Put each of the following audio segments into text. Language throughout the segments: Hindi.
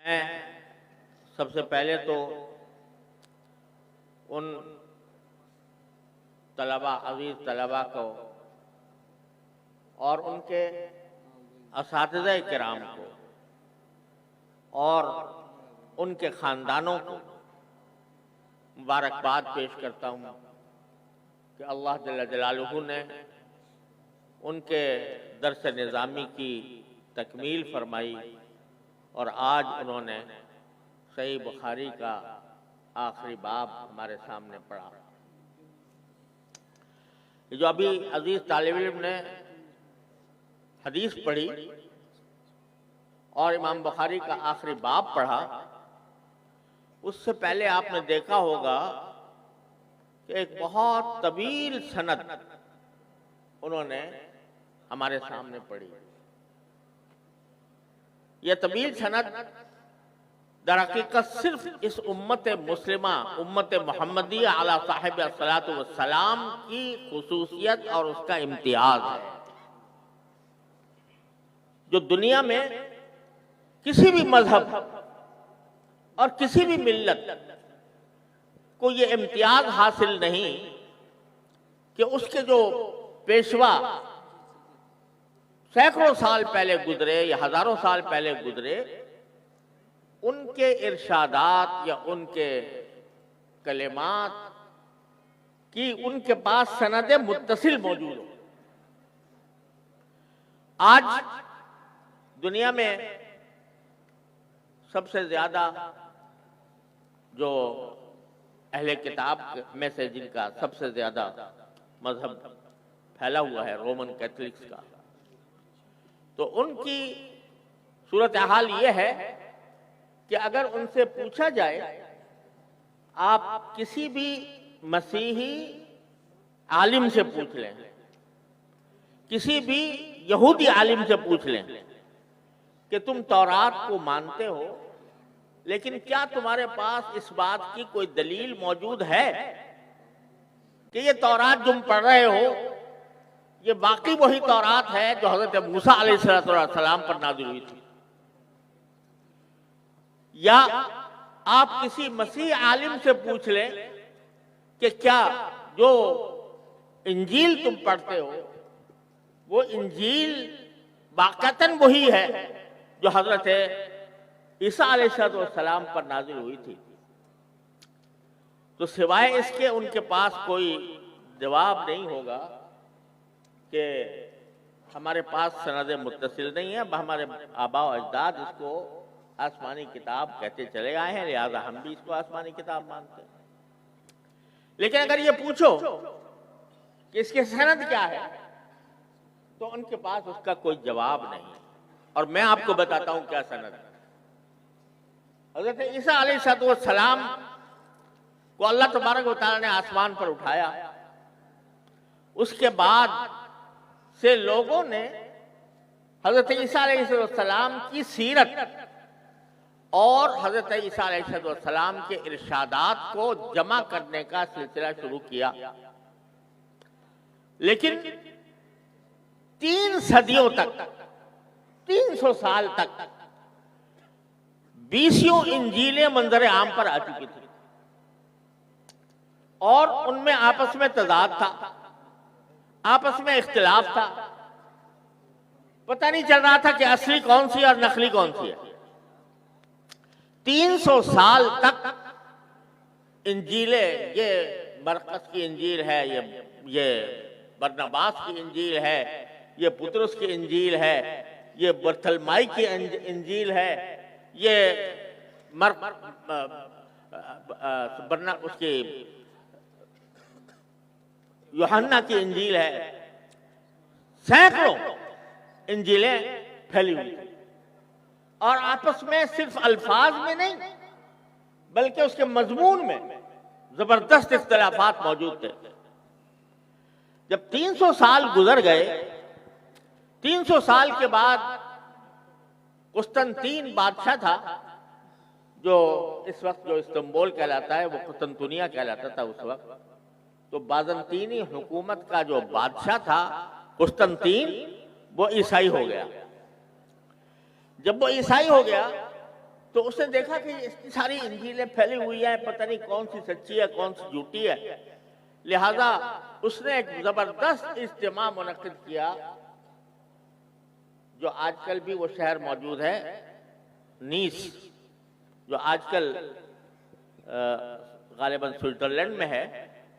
मैं सबसे पहले तो उन अजीज तलबा को और उनके असातिज़ा किराम को और उनके ख़ानदानों को मुबारकबाद पेश करता हूँ कि अल्लाह जल्ल जलालुहु ने उनके दर्स निज़ामी की तकमील फरमाई और आज उन्होंने सही बुखारी का आखिरी बाब हमारे सामने पढ़ा। जो अभी अजीज तालिब इल्म ने हदीस पढ़ी और इमाम बुखारी का आखिरी बाब पढ़ा, उससे पहले आपने देखा होगा कि एक बहुत तवील सनद उन्होंने हमारे सामने पढ़ी। यह तवील सनद दर हकीकत सिर्फ इस उम्मत मुस्लिमा, उम्मत मुहम्मदिया अला साहिब अस्सलातु वस्सलाम की खुसूसियत और उसका इम्तियाज है। जो दुनिया में किसी भी मजहब और किसी भी मिल्लत को ये इम्तियाज हासिल नहीं कि उसके जो पेशवा सैकड़ों साल पहले गुजरे या हजारों साल पहले गुजरे, उनके इरशादात या उनके कलेमात की उनके पास सनदे मुत्तसिल मौजूद हो। आज दुनिया में सबसे ज्यादा जो अहले किताब में से जिनका सबसे ज्यादा मजहब फैला हुआ है रोमन कैथोलिक्स का, तो उनकी सूरत हाल ये है कि अगर उनसे पूछा जाए, आप किसी भी मसीही आलिम से पूछ लें, किसी भी यहूदी आलिम से पूछ लें कि तुम तौरात को मानते हो, लेकिन क्या तुम्हारे पास इस बात की कोई दलील मौजूद है कि ये तौरात तुम पढ़ रहे हो ये बाकी वही तौरात है जो हजरत मूसा अलैहिस्सलाम पर नाज़िल हुई थी? या आप किसी मसीह आलिम से पूछ लें कि क्या जो इंजील तुम पढ़ते हो वो इंजील वाक़तन वही है जो हजरत ईसा अलैहिस्सलाम पर नाज़िल हुई थी? तो सिवाय इसके उनके पास कोई जवाब नहीं होगा कि हमारे पास सनद मुत्तसिल नहीं है। हमारे आबा और अजदाद इसको आसमानी किताब कहते चले आए हैं, लिहाजा हम भी इसको आसमानी किताब मानते हैं। लेकिन अगर ये पूछो कि इसके सनद क्या है, तो उनके पास उसका कोई जवाब नहीं। और मैं आपको बताता हूं क्या सनद है। हज़रत ईसा अलैहिस्सलाम को अल्लाह तबारक व तआला ने आसमान पर उठाया। उसके बाद से लोगों ने हजरत ईसा अलैहिस्सलाम की सीरत और हजरत ईसा अलैहिस्सलाम के इरशादात को जमा करने का सिलसिला शुरू किया। लेकिन 3 सदियों तक, 300 साल तक 20 इंजीलें मंजर आम पर आ चुकी थी और उनमें आपस में तजाद था, आपस में इख्तिलाफ था। पता नहीं चल रहा था कि असली कौन सी और नकली कौन सी है। 300 साल तक इंजीलें, ये मरकस की इंजील है, ये बरनबास की इंजील है, ये पुतरस की इंजील है, ये बर्थलमाई की इंजील है, ये उसकी यूहन्ना की इंजील है। सैकड़ों इंजीलें फैली हुई थी और आपस में सिर्फ अल्फाज में नहीं बल्कि उसके मजमून में जबरदस्त इख्तिलाफात मौजूद थे। जब 300 साल गुजर गए, 300 साल के बाद कुस्तंतीन बादशाह था, जो इस वक्त जो इस्तांबुल कहलाता है वो कुस्तंतुनिया कहलाता था उस वक्त। तो बाज़ंतीनी हुकूमत का जो बादशाह था कुस्तंतीन, वो ईसाई हो गया। जब वो ईसाई हो गया तो उसने देखा कि इतनी सारी इंजीलें फैली हुई हैं, पता नहीं कौन सी सच्ची है कौन सी झूठी है। लिहाजा उसने एक जबरदस्त इज्तिमा मुनक्किद किया, जो आजकल भी वो शहर मौजूद है, नीस, जो आजकल गालिबन स्विट्जरलैंड में है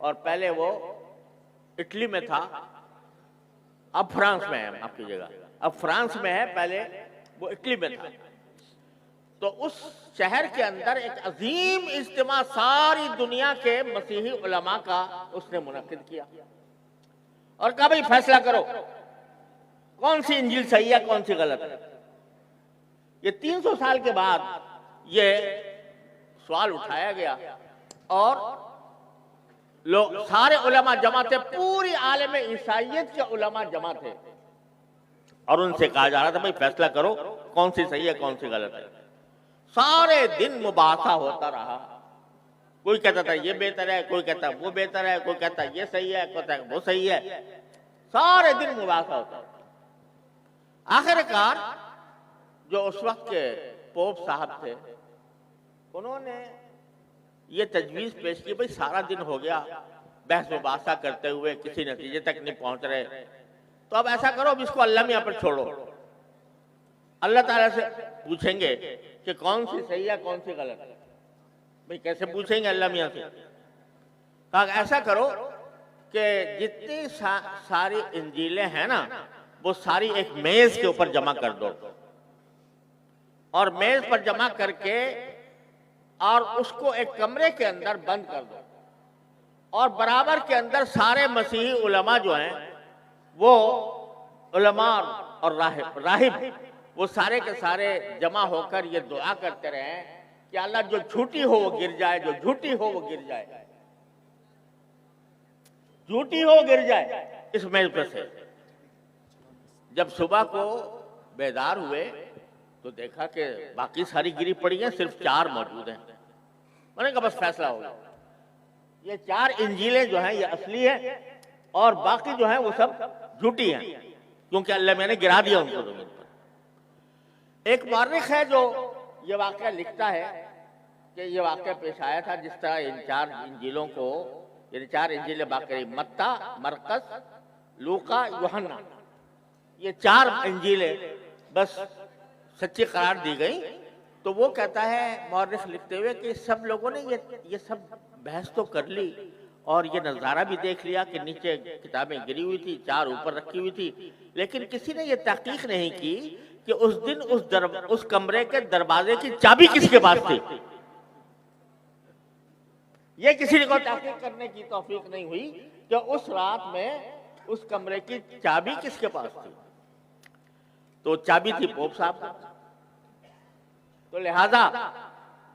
और पहले वो इटली में था, अब फ्रांस में है, माफ कीजिएगा, अब फ्रांस में है, पहले वो इटली में था। तो उस शहर के अंदर एक अजीम इज्तिमा सारी दुनिया के मसीही उलमा का उसने मुनक्किद किया और कहा भाई फैसला करो कौन सी इंजील सही है कौन सी गलत है। ये 300 साल के बाद ये सवाल उठाया गया और लोग सारे उलमा जमा थे, पूरी आलम ईसाइयत के उलमा जमा थे और उनसे कहा जा रहा था भाई फैसला करो कौन सी सही है कौन सी गलत है। सारे दिन मुबासा होता रहा, कोई कहता था ये बेहतर है, कोई कहता वो बेहतर है, कोई कहता ये सही है, कोई कहता वो सही है, सारे दिन मुबासा होता। आखिरकार जो उस वक्त के पोप साहब थे उन्होंने ये तजवीज पेश की, भाई सारा दिन हो गया बहस मुबासा करते हुए किसी नतीजे तक नहीं पहुंच रहे, तो अब ऐसा करो अब इसको अल्लाह मियां पर छोड़ो, अल्लाह ताला से पूछेंगे कि कौन सी सही है कौन सी गलत है। भाई कैसे पूछेंगे अल्लाह मियां से? कहा ऐसा करो कि जितनी सारी इंजीलें हैं ना वो सारी एक मेज के ऊपर जमा कर दो और मेज पर जमा करके और उसको एक कमरे के अंदर बंद कर दो और बराबर के अंदर सारे मसीही उलमा जो हैं वो उलमा और राहिब वो सारे के सारे जमा होकर ये दुआ करते रहे कि अल्लाह जो झूठी हो वो गिर जाए, जो झूठी हो वो गिर जाए, झूठी हो गिर जाए इस मेज पर से। जब सुबह को बेदार हुए तो देखा कि बाकी सारी गिरी पड़ी हैं, सिर्फ 4 मौजूद हैं। मैंने कहा बस फैसला हो गया, ये 4 इंजीलें जो हैं ये असली है और बाकी जो हैं वो सब झूठी हैं, क्योंकि अल्लाह मैंने गिरा दिया उनको जमीन पर। एक मौर्रिख है जो ये वाकया लिखता है कि ये वाकया पेश आया था जिस तरह इन 4 इंजीलों को, ये 4 इंजीलें बाकी मत्ता, मरकस, लूका, यूहन्ना, ये 4 इंजीलें बस सच्ची करार दी गई। तो वो कहता है मौर्रिख लिखते हुए कि सब लोगों ने ये सब बहस तो कर ली और ये नज़ारा भी देख लिया कि नीचे किताबें गिरी हुई थी, 4 ऊपर रखी हुई थी, लेकिन किसी ने ये तहकीक नहीं की कि उस दिन उस कमरे के दरवाजे की चाबी किसके पास थी। ये किसी को तहकीक करने की तौफीक नहीं हुई कि उस रात में उस कमरे की चाबी किसके पास थी। तो चाबी थी पोप साहब। तो लिहाजा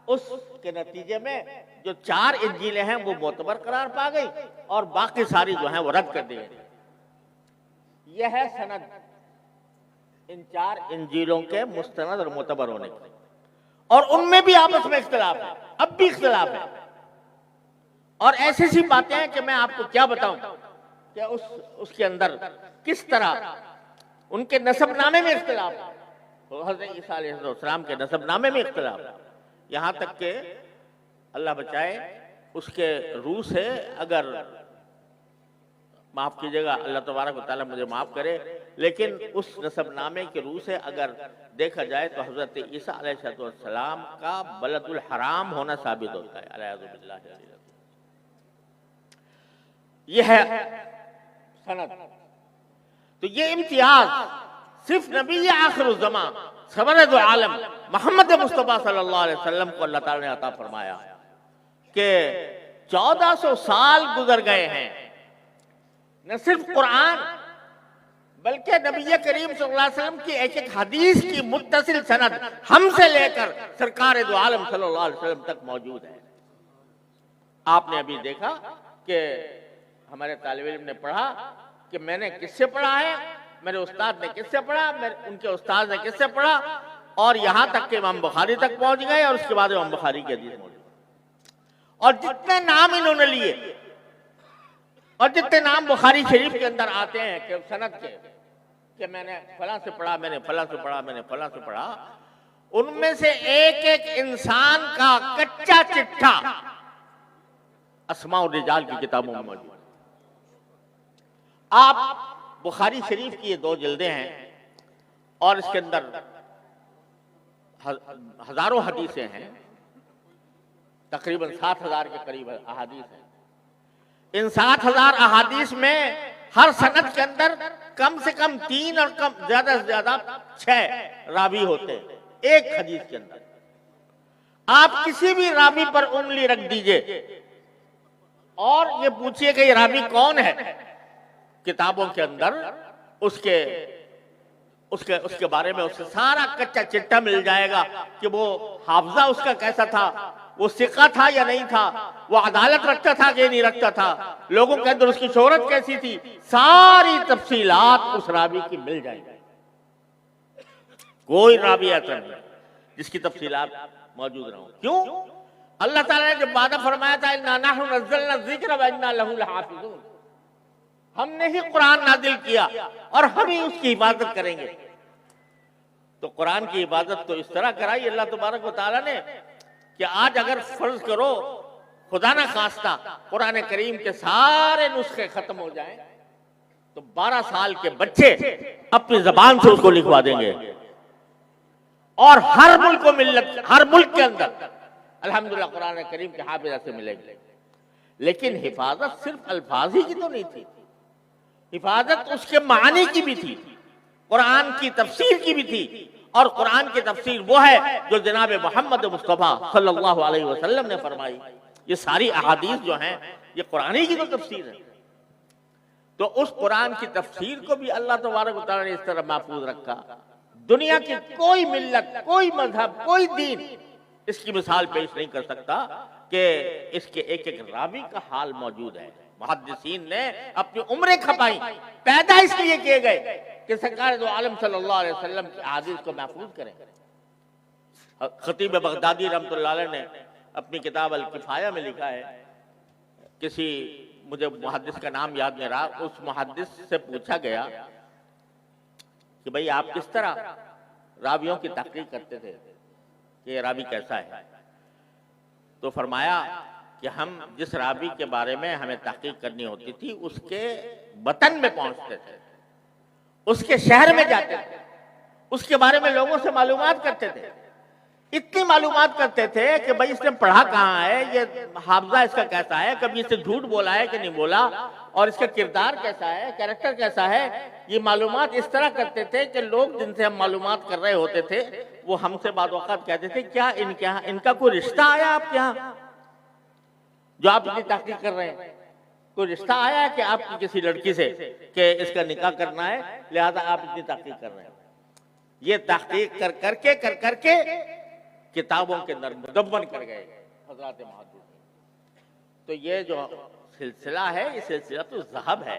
उसके नतीजे में जो 4 इंजीलें हैं वो मोतबर करार पा गई और बाकी सारी जो हैं वो रद्द कर दी गई। यह है सनद इन 4 इंजीलों के मुस्तनद और मोतबर होने की। और उनमें भी आपस में इख्तिलाफ है, अब भी इख्तिलाफ है और ऐसी सी बातें हैं कि मैं आपको क्या बताऊं कि उसके अंदर किस तरह उनके नसबनामे में इख्तिलाफ है, हज़रत ईसा अलैहिस्सलाम के नसबनामे में इख्तिलाफ है। यहाँ तक के अल्लाह बचाए उसके रूह से, अगर माफ कीजिएगा अल्लाह तबारक व तआला मुझे माफ करे, लेकिन उस नसबनामे के रूह से अगर देखा जाए तो हज़रत ईसा अलैहिस्सलाम का बलदुल हराम होना साबित होता है। अलैहिस्सलाम यह है सनद। तो ये इम्तियाज सिर्फ नबी आखिर ज़मा सरवरद आलम मोहम्मद मुस्तफ़ा सल्लल्लाहु अलैहि वसल्लम को अल्लाह ताला ने अता फरमाया कि 1400 साल गुजर गए हैं, न सिर्फ कुरान बल्कि नबी करीम सल्लल्लाहु अलैहि वसल्लम की एक एक हदीस की मुत्तसिल सनद हमसे लेकर सरकार दो आलम सल्लल्लाहु अलैहि वसल्लम तक मौजूद है। आपने अभी देखा कि हमारे तालिब इल्म ने पढ़ा कि मैंने किससे पढ़ा है, मेरे उस्ताद ने किससे पढ़ा, उनके उस्ताद ने किससे पढ़ा, और यहां तक कि इमाम बुखारी तक पहुंच गए और उसके बाद इमाम बुखारी की हदीस मौजूद। और जितने नाम इन्होंने लिए और जितने नाम बुखारी शरीफ के अंदर आते हैं कि सनद के कि मैंने फलां से पढ़ा, मैंने फलां से पढ़ा, मैंने फलां से पढ़ा, उनमें से एक एक इंसान का कच्चा चिट्ठा अस्मा और रिजाल की किताबों में मौजूद। आप बुखारी शरीफ की ये 2 जिल्दें हैं और इसके अंदर हजारों हदीसें हैं, तकरीबन 7,000 के करीब अहादीस हैं। इन 7,000 अहादीस में हर सनद के अंदर कम से कम 3 और कम ज्यादा से ज्यादा 6 रावी होते हैं एक हदीस के अंदर। आप किसी भी रावी पर उंगली रख दीजिए और ये पूछिए कि ये रावी कौन है, किताबों के अंदर उसके उसके उसके बारे में उससे सारा कच्चा चिट्ठा मिल जाएगा कि वो हाफजा उसका कैसा था, वो सिक्का था या नहीं था, वो अदालत रखता था कि नहीं रखता था, लोगों के अंदर उसकी शोहरत कैसी थी, सारी तफसीलात उस रावी की मिल जाएगी। कोई रावी ऐसा नहीं जिसकी तफसीलात मौजूद ना हो। क्यों? अल्लाह ताला ने जब वादा फरमाया था इन्ना नहनु नज़्ज़लना ज़िक्र व इन्ना लहु लहाफ़िज़ून, हमने ही कुरान नाजिल किया और हम ही उसकी हिफाजत करेंगे। तो कुरान की हिफाजत तो इस तरह कराई अल्लाह तबारक व तआला ने कि आज अगर फर्ज करो खुदा ना खास्ता कुरान करीम के सारे नुस्खे खत्म हो जाएं तो 12 साल के बच्चे अपनी जबान से उसको लिखवा देंगे और हर मुल्क के अंदर अल्हम्दुलिल्लाह कुरान करीम के हाफिज़ से मिलेंगे। लेकिन हिफाजत सिर्फ अल्फाज ही की तो नहीं थी, हिफाजत उसके मानी की भी थी, कुरान की तफसीर की भी थी। और कुरान की तफसीर वो है जो जनाब मोहम्मद मुस्तफ़ा सल्लल्लाहु अलैहि वसल्लम ने फरमाई। ये सारी अहादीस जो हैं ये कुरान ही की तो तफसीर है। तो उस कुरान की तफसीर को भी अल्लाह तबारक व तआला ने इस तरह महफूज रखा। दुनिया की कोई मिल्लत, कोई मजहब, कोई दीन इसकी मिसाल पेश नहीं कर सकता कि इसके एक एक रावी का हाल मौजूद है। मुहद्दिसीन ने अपनी उम्रें खपाई, पैदा इसलिए किए गए कि सरकार दो आलम सल्लल्लाहु अलैहि वसल्लम की हदीस को महफूज करें। खतीब बगदादी रहमतुल्लाह अलैह ने अपनी किताब अल किफाया में लिखा है, किसी मुझे मुहद्दिस का नाम याद नहीं रहा, उस मुहद्दिस से पूछा गया कि भाई आप किस तरह रावियों की तहकीक करते थे कि रावी कैसा है। तो फरमाया कि हम जिस रावी के बारे में हमें तहकीक करनी होती थी उसके वतन में पहुंचते थे, उसके शहर में जाते थे, उसके बारे में लोगों से मालूमात करते थे। इतनी मालूमात करते थे कि भाई इसने पढ़ा कहाँ है, ये हाफजा इसका कैसा है, कभी इससे झूठ बोला है कि नहीं बोला, और इसका किरदार कैसा है, कैरेक्टर कैसा है। ये मालूमात इस तरह करते थे कि लोग जिनसे हम मालूमात कर रहे होते थे वो हमसे बाद वक़्त कहते थे क्या इनका कोई रिश्ता आया आपके यहाँ जो आप इतनी तहकीक कर रहे हैं, कोई रिश्ता आया है कि आपकी किसी लड़की से कि इसका निकाह करना है लिहाजा आप इतनी तहकीक कर रहे हैं। ये तहकीक कर करके किताबों के अंदर मुदव्वन कर गए हज़रात मुहद्दिसीन। तो ये जो सिलसिला है ये सिलसिला तो ज़हब है,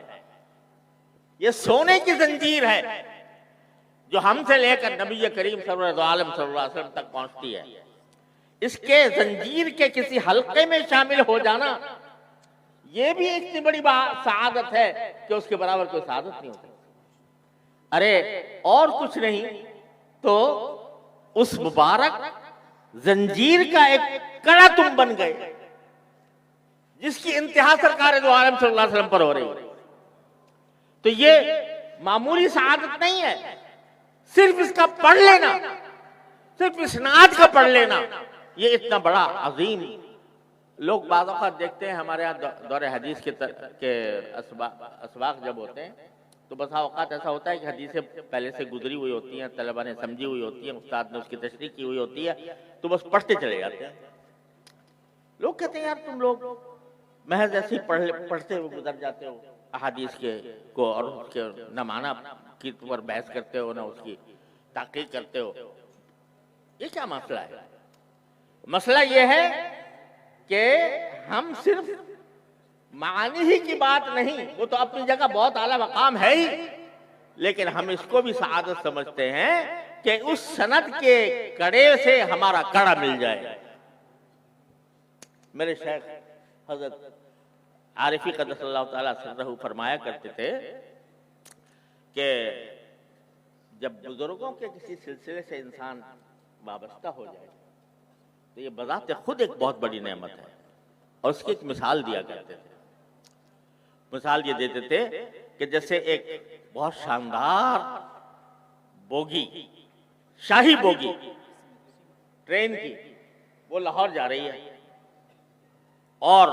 ये सोने की जंजीर है जो हमसे लेकर नबी करीम सल्लल्लाहु अलैहि वसल्लम तक पहुंचती है। इसके जंजीर के किसी हल्के में शामिल हो जाना ये भी इतनी बड़ी सआदत है कि उसके बराबर कोई सआदत नहीं होती। अरे और कुछ नहीं तो उस मुबारक जंजीर का एक कड़ा तुम बन गए जिसकी इंतहा सरकार दो आलम सल्लल्लाहु अलैहि वसल्लम पर हो रही है। तो ये मामूली सआदत नहीं है, सिर्फ इसका पढ़ लेना, सिर्फ इसनाद का पढ़ लेना ये इतना बड़ा अजीम। लोग बाज़ औक़ात देखते हैं हमारे यहाँ दौरे हदीस के असबाक जब होते हैं तो बसा औक़ात ऐसा होता है कि हदीसें पहले से गुजरी हुई होती हैं, तलबा ने समझी हुई होती है, उस्ताद ने उसकी तशरीह की हुई होती है, तो बस पढ़ते चले जाते हैं। लोग कहते हैं यार तुम लोग महज ऐसे ही पढ़ते हुए गुजर जाते हो अहादीस के को और उसके न माना की पर बहस करते हो ना उसकी तहकीक करते हो। ये क्या मसला है? मसला ये है कि हम सिर्फ मानी ही की बात नहीं, वो तो अपनी जगह बहुत आला मकाम है ही, लेकिन हम इसको भी सआदत समझते हैं कि उस सनद के कड़े से हमारा कड़ा मिल जाए। मेरे शेख हजरत आरिफी क़द्दसल्लाहु तआला सिर्रहू फरमाया करते थे कि जब बुजुर्गों के किसी सिलसिले से इंसान वाबस्ता हो जाए, तो ये बज़ाते खुद एक बहुत बड़ी नेमत है। और उसकी एक मिसाल दिया करते थे। मिसाल ये देते थे कि जैसे एक बहुत शानदार बोगी, शाही बोगी ट्रेन की, वो लाहौर जा रही है और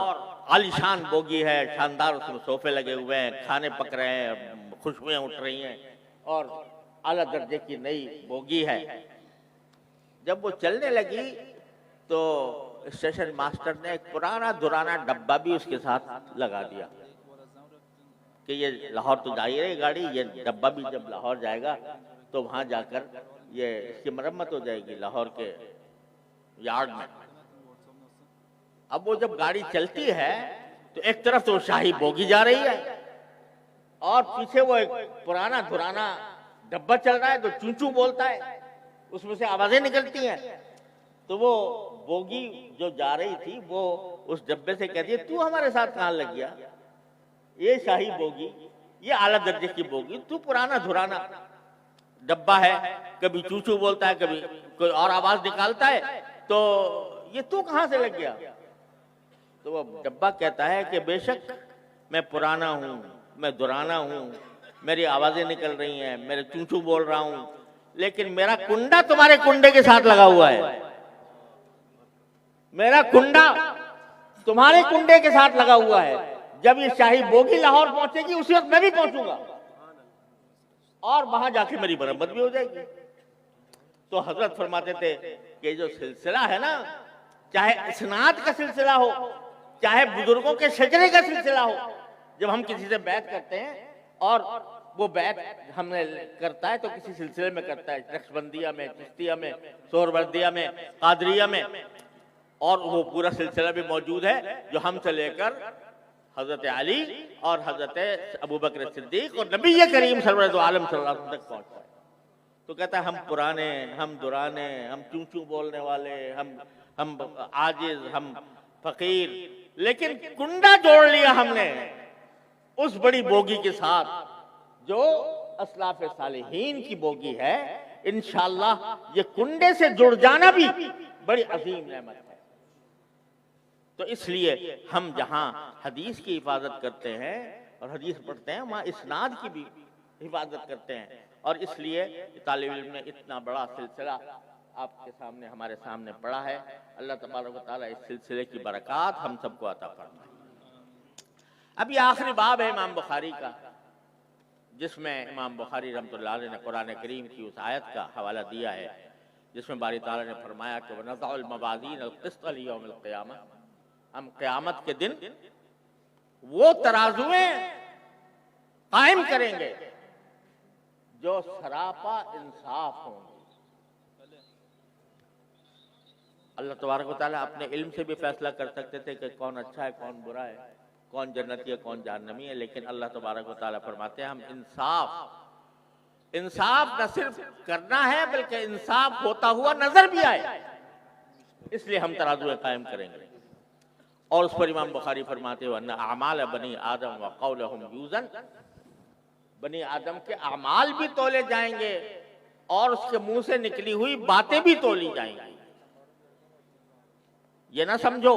आलीशान बोगी है, शानदार, उसमें सोफे लगे हुए हैं, खाने पक रहे हैं, खुशबुएं उठ रही हैं और आला दर्जे की नई बोगी है। जब वो चलने लगी तो स्टेशन मास्टर ने एक पुराना दुराना डब्बा भी उसके साथ लगा दिया कि ये लाहौर तो जा ही रही गाड़ी, ये डब्बा भी जब लाहौर जाएगा तो वहां जाकर ये इसकी मरम्मत हो जाएगी लाहौर के यार्ड में। अब वो जब गाड़ी चलती है तो एक तरफ तो शाही बोगी जा रही है और पीछे वो एक पुराना दुराना डब्बा चल रहा है तो चूं चूं बोलता है, उसमें से आवाजें निकलती हैं। तो वो बोगी जो जा रही थी वो उस डब्बे से कहती है, तू हमारे साथ कहां लग गया? ये शाही बोगी, ये आला दर्जे की बोगी, तू पुराना धुराना डब्बा है, कभी चू चू बोलता है, कभी कोई और आवाज निकालता है, तो ये तू कहां से लग गया? तो वो डब्बा कहता है कि बेशक मैं पुराना हूं, मैं दुराना हूं, मेरी आवाजें निकल रही हैं, मेरे चू चू बोल रहा हूं, लेकिन मेरा कुंडा तुम्हारे कुंडे के साथ लगा हुआ है। मेरा कुंडा तुम्हारे कुंडे के साथ लगा हुआ है। जब ये शाही बोगी लाहौर पहुंचेगी उसी वक्त मैं भी पहुंचूंगा और वहां जाके मेरी मरम्मत भी हो जाएगी। तो हजरत फरमाते थे कि जो सिलसिला है ना, चाहे इसनाद का सिलसिला हो, चाहे बुजुर्गों के शजरे का सिलसिला हो, जब हम किसी से बैत करते हैं और वो बैत हमने करता है तो किसी सिलसिले में करता है, नक्शबंदिया में, चिश्तिया में, सोहरवर्दिया में, कादरिया में, और वो पूरा सिलसिला भी मौजूद है जो हमसे लेकर हजरत अली और हजरत अबू बकर सिद्दीक और नबी करीम सल्लल्लाहु अलैहि वसल्लम तक पहुंचता है। तो कहता है हम पुराने, हम दुराने, हम चूं चूं बोलने वाले, हम आजिज, हम फकीर, लेकिन कुंडा जोड़ लिया हमने उस बड़ी बोगी के साथ जो असलाफ सालिहीन की बोगी है। इंशाअल्लाह ये कुंडे से जुड़ जाना भी बड़ी अजीम नेमत है। तो इसलिए हम जहां हदीस की हिफाजत करते हैं और हदीस पढ़ते हैं वहां इस्नाद की भी हिफाजत करते हैं। और इसलिए तालिब इल्म ने इतना बड़ा सिलसिला आपके सामने, हमारे सामने पड़ा है। अल्लाह तबारक व तआला इस सिलसिले की बरकत हम सबको अता फरमाए। अब ये आखिरी बाब है इमाम बुखारी का, जिसमें इमाम बुखारी रहमतुल्लाह अलैह ने कुरान करीम की उस आयत का हवाला दिया है जिसमें बारी ताला ने फरमाया कि वनज़अल मवाज़ीन अल-क़िस्त लियौमिल क़ियामा, हम क़यामत के दिन वो तराजुएं कायम करेंगे जो सरापा इंसाफ होंगे। अल्लाह तबारक व तआला अपने इल्म से भी फैसला कर सकते थे कि कौन अच्छा है, कौन बुरा है, कौन जन्नती है, कौन जहन्नमी है, लेकिन अल्लाह तबारक व तआला फरमाते हैं हम इंसाफ न सिर्फ करना है बल्कि इंसाफ होता हुआ नजर भी आए, इसलिए हम तराजुएं कायम करेंगे। और उस पर इमाम बुखारी फरमाते हो अन्ना अमाल बनी आदम व कौलहुम यूज़न, बनी आदम के अमाल भी तोले जाएंगे और उसके मुंह से निकली हुई बातें भी तोली जाएंगी। ये ना समझो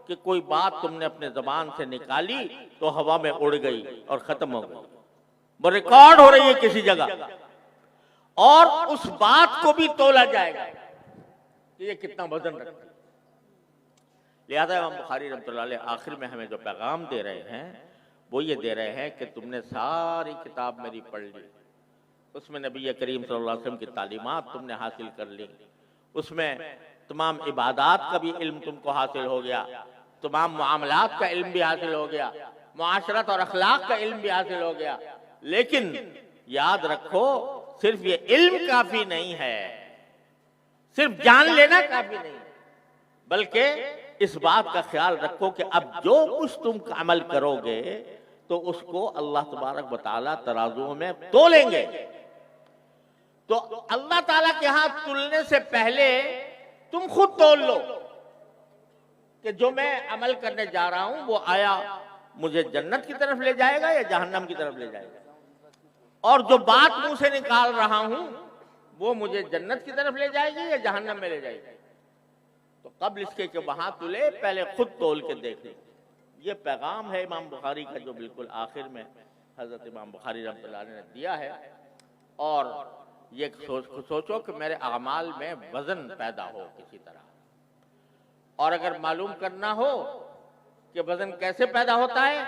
कि कोई बात तुमने अपने जबान से निकाली तो हवा में उड़ गई और खत्म हो गई, वो रिकॉर्ड हो रही है किसी जगह और उस बात को भी तोला जाएगा कि ये कितना वजन रखता है। लिहाजा इमाम बुखारी रहमतुल्लाह अलैह आखिर में हमें जो पैगाम दे रहे हैं वो ये दे रहे हैं कि तुमने सारी किताब मेरी पढ़ ली, उसमें नबी करीम सल्लल्लाहु अलैहि वसल्लम की तालीमात तुमने हासिल कर ली, उसमें तमाम इबादात का भी इल्म तुमको हासिल हो गया, तमाम मुआमलात का इल्म भी हासिल हो गया, मुआशरत और अखलाक का इल्म भी हासिल हो गया। लेकिन याद रखो सिर्फ ये इल्म काफी नहीं है, सिर्फ जान लेना काफी नहीं है, बल्कि इस बात का ख्याल रखो कि अब जो कुछ तुम अमल करोगे तो उसको अल्लाह तबारक व तआला तराजुओं में तोलेंगे। तो अल्लाह ताला के हाथ तुलने से पहले तुम खुद तोल लो कि जो मैं अमल करने जा रहा हूं वो आया मुझे जन्नत की तरफ ले जाएगा या जहन्नम की तरफ ले जाएगा, और जो बात मुंह से निकाल रहा हूं वो मुझे जन्नत की तरफ ले जाएगी या जहन्नम में ले जाएगी। तो कब्ल इसके कि वहां तुले पहले खुद तोल के देख ले। ये पैगाम है इमाम बुखारी का जो बिल्कुल आखिर में हजरत इमाम बुखारी रहमतुल्लाह अलैह ने दिया है। और ये सोचो कि मेरे अमाल में वजन पैदा हो किसी तरह, और अगर मालूम करना हो कि वजन कैसे पैदा होता है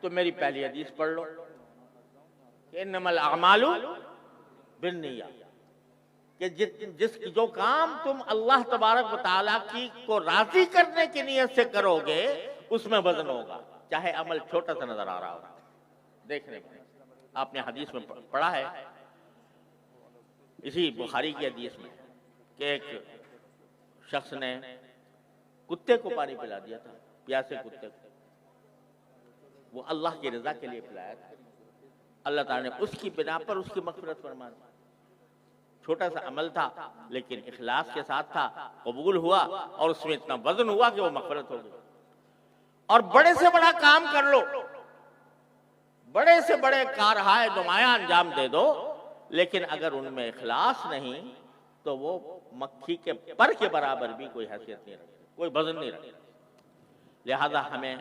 तो मेरी पहली हदीस पढ़ लो कि इन्नमल अमालु बिन्निया, कि जो काम तुम अल्लाह तबारक व तआला की को राजी करने की नीयत से करोगे उसमें वजन होगा, चाहे अमल छोटा सा नजर आ रहा हो। देखने में आपने हदीस में पढ़ा है, इसी बुखारी की हदीस में, कि एक शख्स ने कुत्ते को पानी पिला दिया था, प्यासे कुत्ते को। वो अल्लाह की रजा के लिए पिलाया था। अल्लाह ताला ने उसकी बिना पर उसकी मग़फ़िरत फरमा दी। छोटा सा अमल था लेकिन इखलास के साथ था, कबूल हुआ और उसमें इतना वजन हुआ कि वो मग़फ़िरत हो गई। और बड़े से बड़ा काम कर लो, बड़े से बड़े कारहाय नुमाया अंजाम दे दो, लेकिन अगर उनमें इखलास नहीं तो वो मक्खी के पर के बराबर भी कोई हैसियत नहीं रखती, कोई वजन नहीं रखती। लिहाजा हमें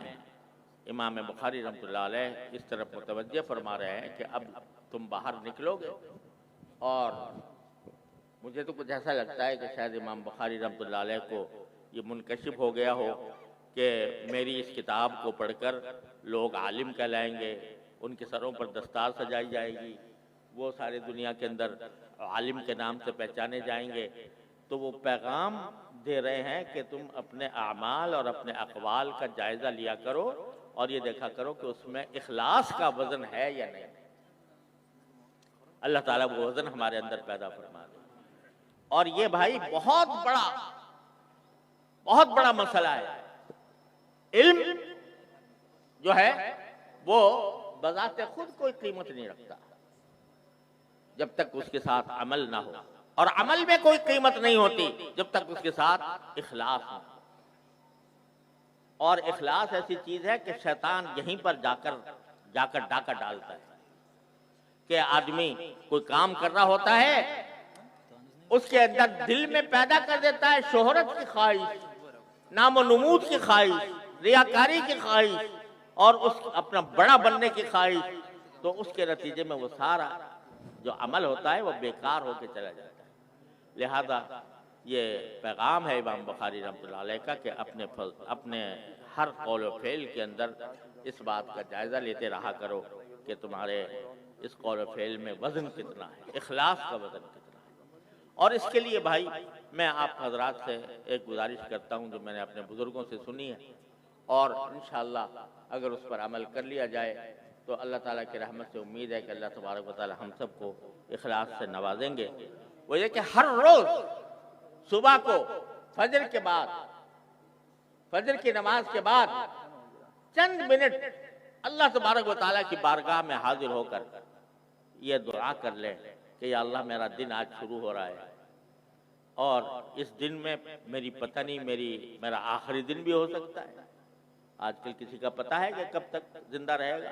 इमाम बुखारी रहमतुल्लाह अलैह इस तरफ मुतवज्जे फरमा रहे हैं कि अब तुम बाहर निकलोगे। और मुझे तो कुछ ऐसा लगता है कि शायद इमाम बुखारी रहमतुल्लाह अलैह को ये मुनकशिफ हो गया हो कि मेरी इस किताब को पढ़कर लोग आलिम कहलाएंगे, उनके सरों पर दस्तार सजाई जाएगी, वो सारे दुनिया के अंदर आलिम के नाम से पहचाने जाएंगे। तो वो पैगाम दे रहे हैं कि तुम अपने आमाल और अपने अक़वाल का जायज़ा लिया करो और ये देखा करो कि उसमें इखलास का वजन है या नहीं। अल्लाह ताला वो वजन हमारे अंदर पैदा फरमा दे। और ये भाई बहुत बड़ा मसला है। इल्म जो है वो बज़ाते खुद कोई कीमत नहीं रखता जब तक उसके साथ अमल ना हो, और अमल में कोई कीमत नहीं होती जब तक उसके साथ इखलास हो। और इखलास ऐसी चीज है कि शैतान यहीं पर जाकर डाका डालता है कि आदमी कोई काम कर रहा होता है, उसके अंदर दिल में पैदा कर देता है शोहरत की ख्वाहिश, नामो नमूद की ख्वाहिश, रियाकारी की ख्वाहिश और उस अपना बड़ा बनने की ख्वाहिश। तो उसके नतीजे में वो सारा जो अमल होता है वो बेकार होकर चला जाता है। लिहाजा ये पैगाम है इमाम बुखारी रहमतुल्लाह अलैह का कि अपने हर कौल व फ़ेल के अंदर इस बात का जायज़ा लेते रहा करो कि तुम्हारे इस कौल व फ़ेल में वज़न कितना है, इखलास का वज़न कितना है। और इसके लिए भाई मैं आप हजरात से एक गुजारिश करता हूँ जो मैंने अपने बुज़ुर्गों से सुनी है, और इंशाअल्लाह अगर उस पर अमल कर लिया जाए तो अल्लाह ताला की रहमत से उम्मीद है कि अल्लाह तबारक व तआला हम सबको इखलास से नवाजेंगे। वो ये कि हर रोज सुबह को फजर के बाद, फजर की नमाज के बाद चंद मिनट अल्लाह तबारक व तआला की बारगाह में हाजिर होकर ये दुआ कर ले कि या अल्लाह मेरा दिन आज शुरू हो रहा है और इस दिन में मेरी पता नहीं मेरा आखिरी दिन भी हो सकता है। आजकल किसी का पता है कि कब तक जिंदा रहेगा,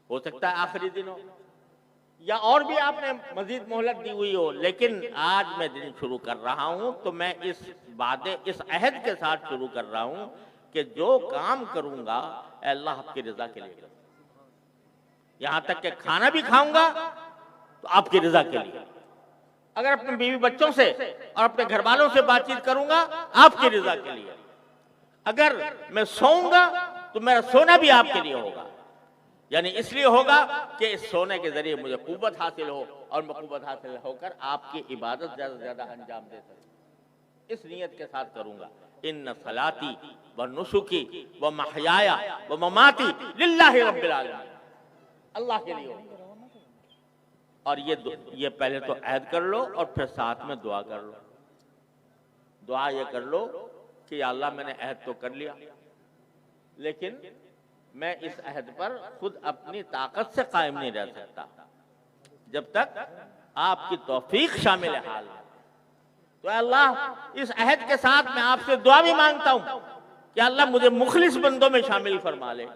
हो सकता है आखिरी दिन हो या और भी आपने मजीद मोहलत दी हुई हो, लेकिन आज मैं दिन शुरू कर रहा हूं तो मैं इस अहद के साथ शुरू कर रहा हूं कि जो काम करूंगा अल्लाह आपकी रजा के लिए करूंगा। यहां तक कि खाना भी खाऊंगा तो आपकी रजा के लिए, अगर अपने बीवी बच्चों से और अपने घर वालों से बातचीत करूंगा आपकी रजा के लिए, अगर मैं सोऊंगा तो मेरा सोना भी आपके लिए होगा, यानी इसलिए होगा कि इस सोने के जरिए मुझे कुव्वत हासिल हो और मैं कुव्वत हासिल होकर आपकी इबादत ज्यादा से ज्यादा अंजाम दे सकूं। इस नीयत के साथ करूंगा। इन्न सलाती व नुसुकी व महयाया व ममाती लिल्लाहि रब्बिल आलमीन, अल्लाह के लिए होगा। और ये पहले तो अहद कर लो और फिर साथ में दुआ कर लो। दुआ ये कर लो कि या अल्लाह मैंने अहद तो कर लिया, लेकिन मैं इस अहद पर खुद अपनी ताकत से कायम नहीं रह सकता जब तक आपकी तौफीक शामिल हाल है। तो अल्लाह इस अहद के साथ मैं आपसे दुआ भी मांगता हूं कि अल्लाह मुझे मुखलिस बंदों में शामिल फरमा ले,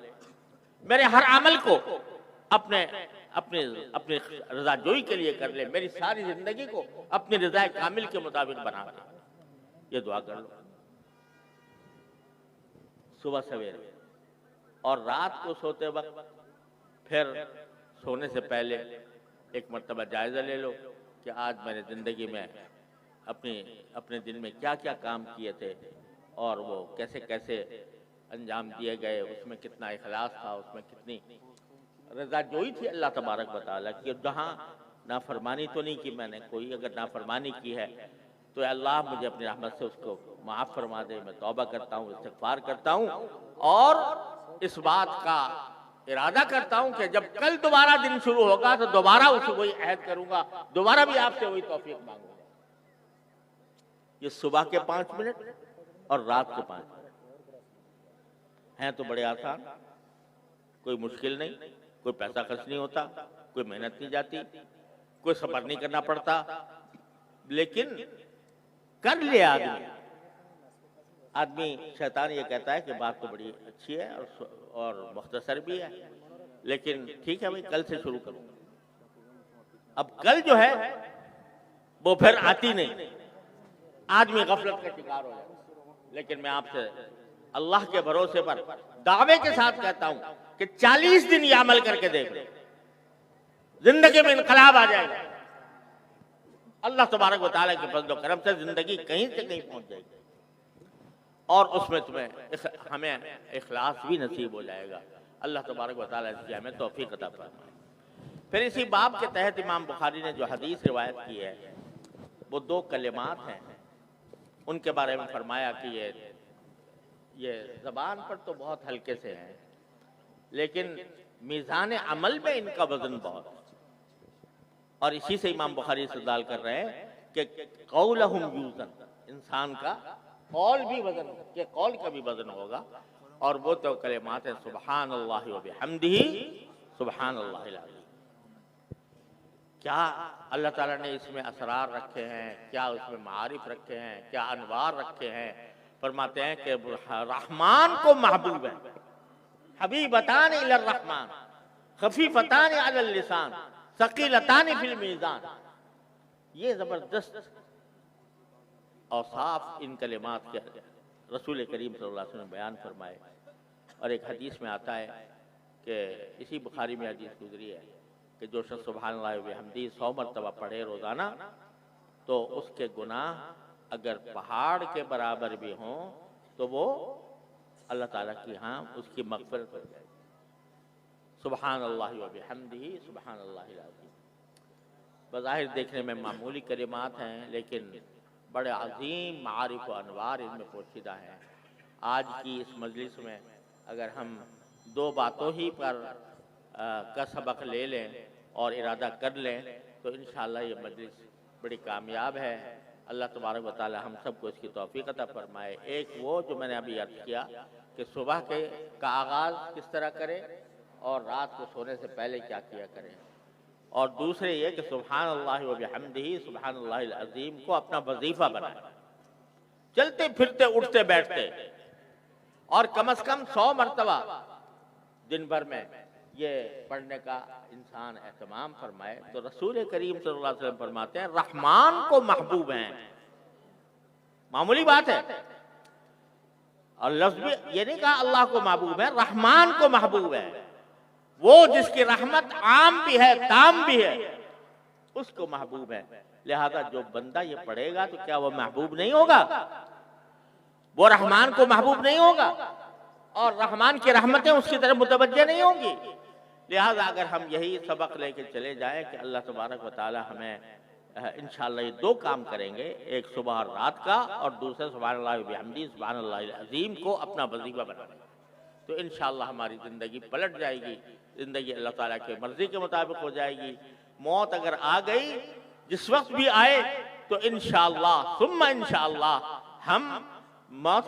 मेरे हर अमल को अपने अपने अपने रजाजोई के लिए कर ले, मेरी सारी जिंदगी को अपनी रजा कामिल के मुताबिक बना दे, ये दुआ कर लो सुबह सवेरे। और रात को सोते वक्त फिर सोने से पहले एक मर्तबा जायजा ले लो कि आज मैंने जिंदगी में अपने दिन में क्या क्या काम किए थे और वो कैसे कैसे अंजाम दिए गए, उसमें कितना इखलास था, उसमें कितनी रजा जोई थी अल्लाह तबारक व तआला की। जहाँ नाफरमानी तो नहीं की मैंने, कोई अगर नाफरमानी की है तो अल्लाह मुझे अपनी रहमत से उसको माफ़ फरमा दे। मैं तौबा करता हूँ, इस्तिग़फ़ार करता हूँ और इस बात का इरादा करता हूँ कि जब कल दोबारा दिन शुरू होगा तो दोबारा उसे वही अहद करूंगा, दोबारा भी आपसे वही तौफीक मांगूंगा। ये सुबह के 5 मिनट और रात के 5 मिनट हैं तो बड़े आसान, कोई मुश्किल नहीं, कोई पैसा खर्च नहीं होता, कोई मेहनत नहीं जाती, कोई सफर नहीं करना पड़ता, लेकिन कर ले आदमी। शैतान ये कहता है कि बात तो बड़ी अच्छी है और मुख्तसर भी है, लेकिन ठीक है भाई कल से शुरू करूंगा। अब कल जो है वो फिर आती नहीं, आदमी गफलत का शिकार हो जाए। लेकिन मैं आपसे अल्लाह के भरोसे पर दावे के साथ कहता हूं कि 40 दिन ये अमल करके देख लो, जिंदगी में इनकलाब आ जाएगा। अल्लाह तबारक व तआला के फज़ल व करम से जिंदगी कहीं से कहीं पहुंच जाएगी और उसमें तुम्हें हमें इखलास भी नसीब हो जाएगा। अल्लाह तबारक व तआला इसकी हमें तौफीक अता फरमाए। फिर इसी बाब के तहत इमाम बुखारी ने जो हदीस रिवायत की है वो 2 कलिमात हैं, उनके बारे में फरमाया कि ये ज़बान पर तो बहुत हल्के से हैं, लेकिन मीज़ान अमल में इनका वजन बहुत। और इसी से इमाम बुखारी इस्तेदलाल कर रहे हैं कि कौलहुम यूज़न, इंसान का कौल भी वजन के कौल का भी वजन होगा। और वो तो कलिमात है सुब्हानल्लाह व बिहम्दिही सुब्हानल्लाहिल अज़ीम। क्या अल्लाह ताला ने इसमें असरार रखे हैं, क्या उसमें मारिफ रखे हैं, क्या अनवार रखे हैं। फरमाते हैं कि रहमान को महबूब है, हबीबतान इलर रहमान खफीफतान अलल लिसान सकीलतान फिल मीज़ान। ये जबरदस्त औसाफ इन कलिमात के रसूल करीम सल्लल्लाहु अलैहि वसल्लम ने बयान फरमाए। और एक हदीस में आता है कि इसी बुखारी में हदीस गुजरी है कि जो शख्स सुब्हानल्लाह व बिहम्दिही 100 मरतबा पढ़े रोजाना तो उसके गुनाह अगर पहाड़ के बराबर भी हों तो वो अल्लाह ताला की यहाँ उसकी मग़फ़िरत हो जाएगी। सुब्हानल्लाह व बिहम्दिही सुब्हानल्लाहिल अज़ीम। बज़ाहिर देखने में मामूली कलिमात हैं, लेकिन बड़े अजीम मारिफ व अनवार इनमें पोशीदा हैं। आज की इस मजलिस में अगर हम 2 बातों ही पर का सबक ले लें और इरादा कर लें तो इंशाअल्लाह ये मजलिस बड़ी कामयाब है। अल्लाह तबारक व तआला हम सबको इसकी तौफीक अता फरमाए। एक वो जो मैंने अभी अर्ज़ किया कि सुबह का आगाज़ किस तरह करें और रात को सोने से पहले क्या किया करें, और दूसरे ये कि सुब्हानल्लाह व बिहम्दिही सुब्हानल्लाहिल अज़ीम को अपना वजीफा बनाए, चलते फिरते उठते बैठते, और कम से कम 100 मरतबा दिन भर में ये पढ़ने का इंसान एहतमाम फरमाए। तो रसूल करीम सल्लल्लाहु अलैहि वसल्लम फरमाते हैं रहमान को महबूब हैं। मामूली बात है, और लफ्ज़ भी ये नहीं कहा अल्लाह को महबूब है, रहमान को महबूब है। वो जिसकी रहमत आम भी है ताम भी है उसको महबूब है। लिहाजा जो बंदा ये पढ़ेगा तो क्या वो महबूब नहीं होगा? वो रहमान को महबूब नहीं होगा और रहमान की रहमतें उसकी तरफ मुतवज्जे नहीं होंगी। लिहाजा अगर हम यही सबक लेके चले जाएं कि अल्लाह तबारक व तआला हमें इंशाअल्लाह ये 2 काम करेंगे, एक सुबह और रात का और दूसरा सुब्हानल्लाह व बिहम्दिही सुब्हानल्लाहिल अज़ीम को अपना वजीफा बनाएंगे, तो इंशाअल्लाह हमारी ज़िंदगी पलट जाएगी, ज़िंदगी अल्लाह ताला के मर्जी के मुताबिक हो जाएगी। मौत अगर आ गई जिस वक्त भी आए तो इंशाअल्लाह सुम्मा इंशाअल्लाह हम मौत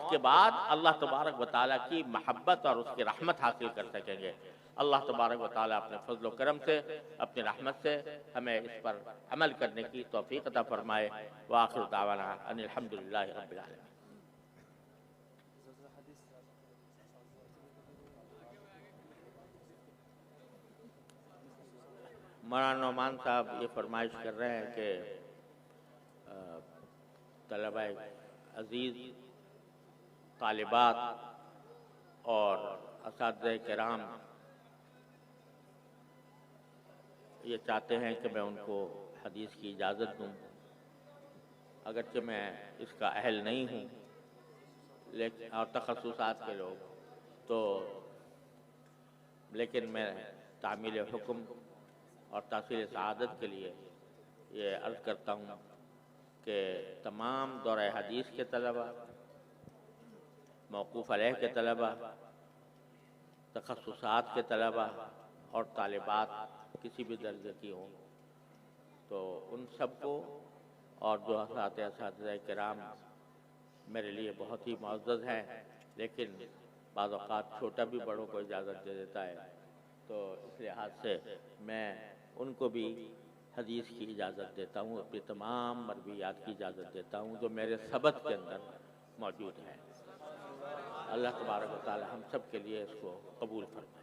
के बाद अल्लाह तबारक व तआला की महब्बत और उसकी रहमत हासिल कर सकेंगे। अल्लाह तबारक व तआला अपने फजल व करम से अपनी रहमत से हमें इस पर अमल करने की तौफीक अता फरमाए। व आखिर दावाना अनिल हम्दुलिल्लाहि रब्बिल आलमीन। मौलाना नौमान साहब ये फरमाइश कर रहे हैं कि तलबा अजीज़, तालिबात और असातिज़े किराम ये चाहते हैं कि मैं उनको हदीस की इजाज़त दूँ, अगरचे मैं इसका अहल नहीं हूँ, लेकिन और तखस्सुसात के लोग तो, लेकिन मैं तामील हुक्म और तहसील सआदत के लिए ये अर्ज़ करता हूँ कि तमाम दौरे हदीस के तलबा, मौकूफ़ अलैह के तलबा, तखस्सुसात के तलबा और तालिबात किसी भी दर्जे की हों, तो उन सबको और जो असातिज़े किराम मेरे लिए बहुत ही मुअज़्ज़ज़ हैं, लेकिन बाज़ औक़ात छोटा भी बड़ों को इजाज़त दे देता है, तो इस लिहाज से मैं उनको भी हदीस की इजाज़त देता हूँ, अपनी तमाम मरवियात की इजाज़त देता हूँ जो मेरे सबत के अंदर मौजूद है। अल्लाह तबारक व तआला हम सब के लिए इसको कबूल फरमाए।